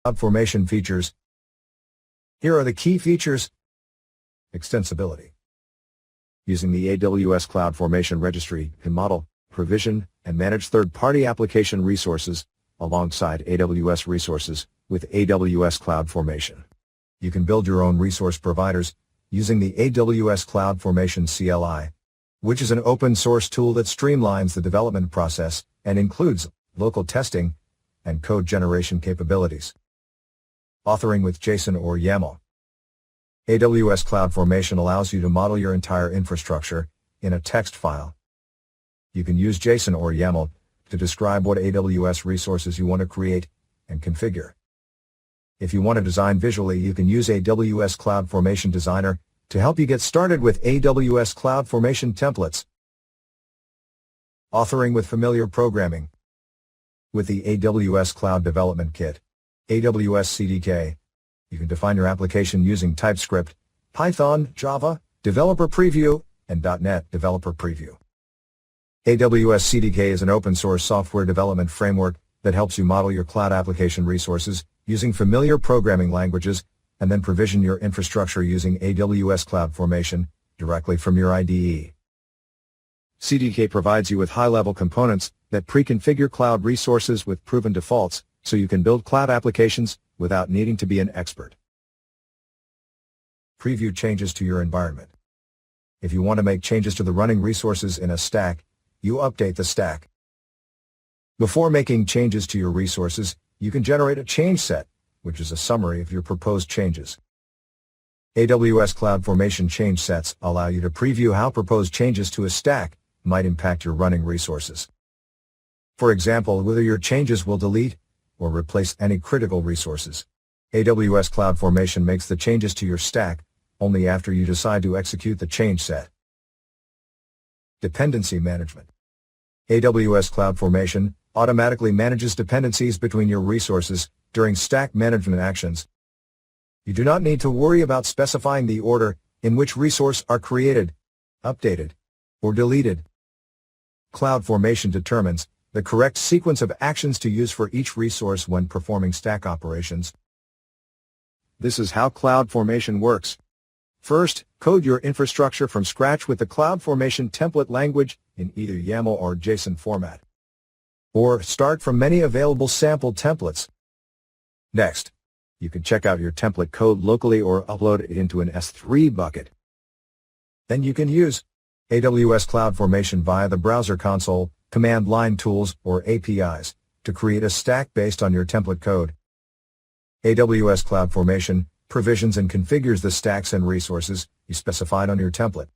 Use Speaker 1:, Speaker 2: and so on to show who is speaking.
Speaker 1: CloudFormation Features. Here are the key features. Extensibility. Using the AWS CloudFormation Registry, you can model, provision, and manage third-party application resources alongside AWS resources with AWS CloudFormation. You can build your own resource providers using the AWS CloudFormation CLI, which is an open-source tool that streamlines the development process and includes local testing and code generation capabilities. Authoring with JSON or YAML. AWS CloudFormation allows you to model your entire infrastructure in a text file. You can use JSON or YAML to describe what AWS resources you want to create and configure. If you want to design visually, you can use AWS CloudFormation Designer to help you get started with AWS CloudFormation templates. Authoring with familiar programming. With the AWS Cloud Development Kit, AWS CDK, you can define your application using TypeScript, Python, Java, Developer Preview, and .NET Developer Preview. AWS CDK is an open-source software development framework that helps you model your cloud application resources using familiar programming languages and then provision your infrastructure using AWS CloudFormation directly from your IDE. CDK provides you with high-level components that pre-configure cloud resources with proven defaults, so you can build cloud applications without needing to be an expert. Preview changes to your environment. If you want to make changes to the running resources in a stack, you update the stack. Before making changes to your resources, you can generate a change set, which is a summary of your proposed changes. AWS CloudFormation change sets allow you to preview how proposed changes to a stack might impact your running resources. For example, whether your changes will delete or replace any critical resources. AWS CloudFormation makes the changes to your stack only after you decide to execute the change set. Dependency management. AWS CloudFormation automatically manages dependencies between your resources during stack management actions. You do not need to worry about specifying the order in which resources are created, updated, or deleted. CloudFormation determines the correct sequence of actions to use for each resource when performing stack operations. This is how CloudFormation works. First, code your infrastructure from scratch with the CloudFormation template language in either YAML or JSON format. Or start from many available sample templates. Next, you can check out your template code locally or upload it into an S3 bucket. Then you can use AWS CloudFormation via the browser console, command line tools, or APIs to create a stack based on your template code. AWS CloudFormation provisions and configures the stacks and resources you specified on your template.